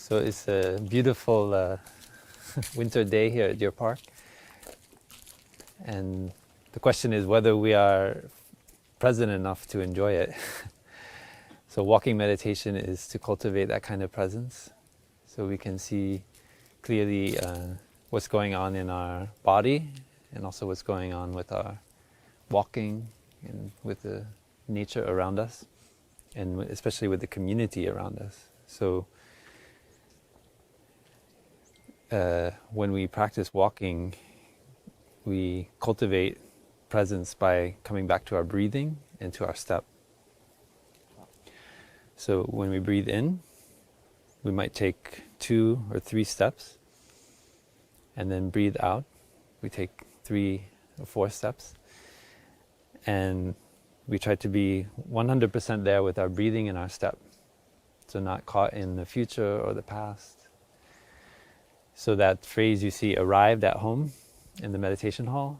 So it's a beautiful winter day here at your park. And the question is whether we are present enough to enjoy it. So walking meditation is to cultivate that kind of presence so we can see clearly what's going on in our body and also what's going on with our walking and with the nature around us and especially with the community around us. So when we practice walking, we cultivate presence by coming back to our breathing and to our step. So when we breathe in, we might take 2 or 3 steps, and then breathe out, we take 3 or 4 steps, and we try to be 100% there with our breathing and our step, so not caught in the future or the past. So that phrase you see, arrived at home, in the meditation hall,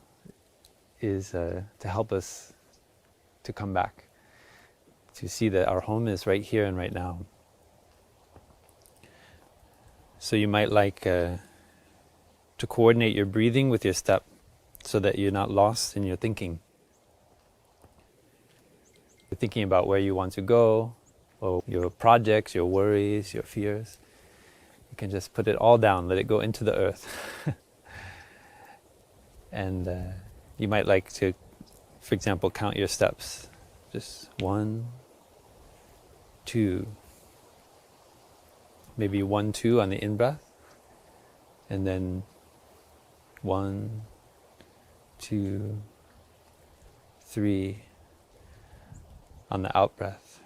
is to help us to come back, to see that our home is right here and right now. So you might like to coordinate your breathing with your step so that you're not lost in your thinking. You're thinking about where you want to go, or your projects, your worries, your fears. You can just put it all down, let it go into the earth. And you might like to, for example, count your steps. Just 1, 2, maybe 1, 2 on the in-breath, and then 1, 2, 3 on the out-breath.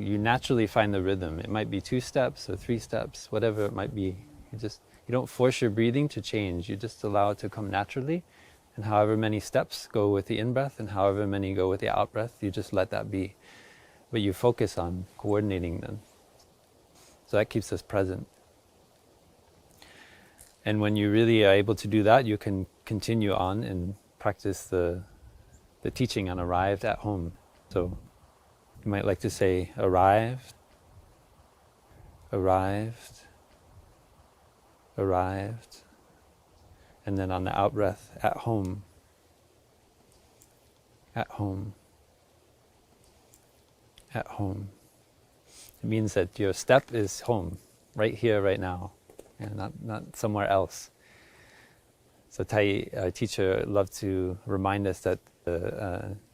You naturally find the rhythm. It might be 2 steps or 3 steps, whatever it might be. You don't force your breathing to change. You just allow it to come naturally. And however many steps go with the in-breath and however many go with the out-breath, you just let that be. But you focus on coordinating them. So that keeps us present. And when you really are able to do that, you can continue on and practice the teaching on arrived at home. So you might like to say, arrived, arrived, arrived, and then on the out-breath, at home, at home, at home. It means that your step is home, right here, right now, and not somewhere else. So Tai, our teacher, loved to remind us that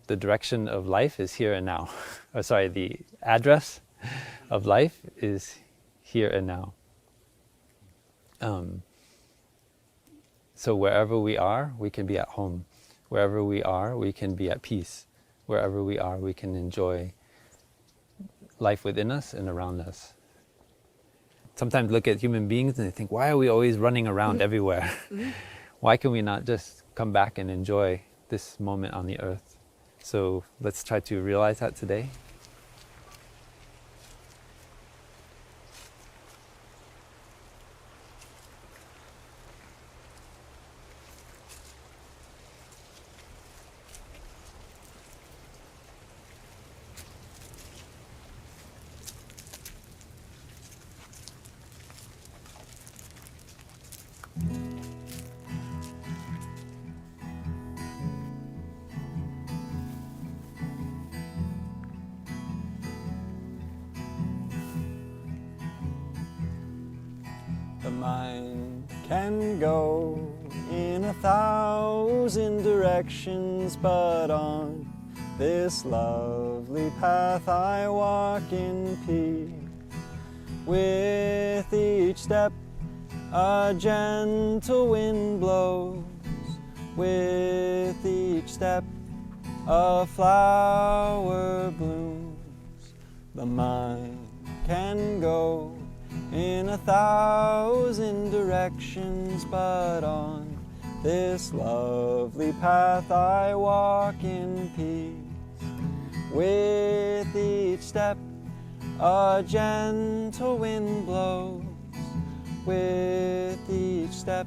the direction of life is here and now. The address of life is here and now. So wherever we are, we can be at home. Wherever we are, we can be at peace. Wherever we are, we can enjoy life within us and around us. Sometimes look at human beings and they think, why are we always running around everywhere? Why can we not just come back and enjoy this moment on the earth? So let's try to realize that today. The mind can go in 1,000 directions, but on this lovely path I walk in peace. With each step a gentle wind blows, with each step a flower blooms. The mind can go in 1,000 directions, but on this lovely path I walk in peace. With each step a gentle wind blows, with each step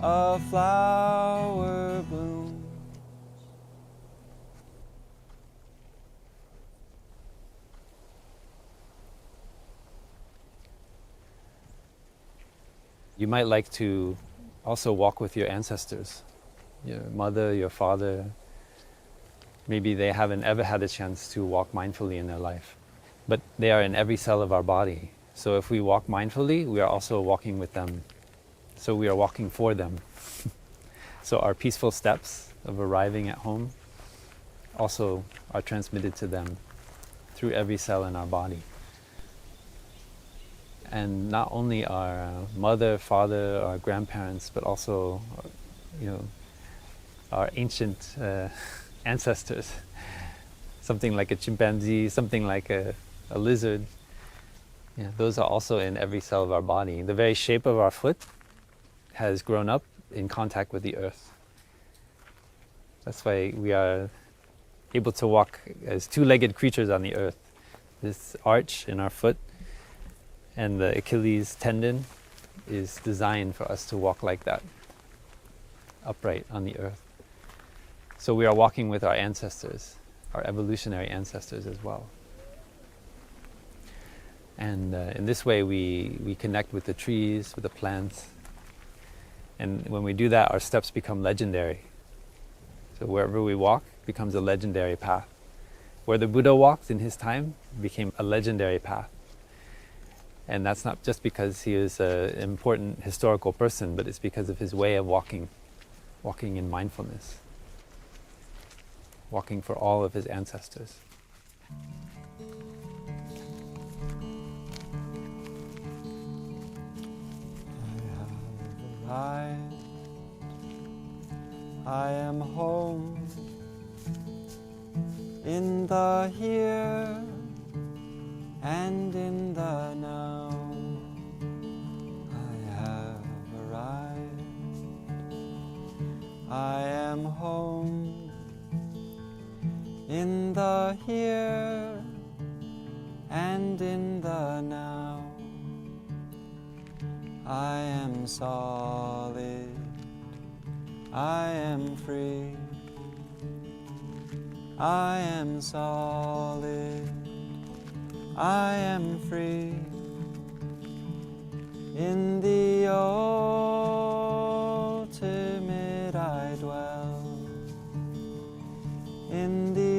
a flower blooms. You might like to also walk with your ancestors, your mother, your father. Maybe they haven't ever had a chance to walk mindfully in their life, but they are in every cell of our body. So if we walk mindfully, we are also walking with them. So we are walking for them. So our peaceful steps of arriving at home also are transmitted to them through every cell in our body. And not only our mother, father, our grandparents, but also, our ancient ancestors. Something like a chimpanzee, something like a lizard. Yeah, those are also in every cell of our body. The very shape of our foot has grown up in contact with the earth. That's why we are able to walk as two-legged creatures on the earth. This arch in our foot and the Achilles tendon is designed for us to walk like that, upright on the earth. So we are walking with our ancestors, our evolutionary ancestors as well. And in this way we connect with the trees, with the plants. And when we do that, our steps become legendary. So wherever we walk becomes a legendary path. Where the Buddha walked in his time became a legendary path. And that's not just because he is an important historical person, but it's because of his way of walking in mindfulness, walking for all of his ancestors. I am home in the here and in the now. I have arrived. I am home in the here and in the now. I am solid. I am free. I am solid. I am free. In the ultimate I dwell. In the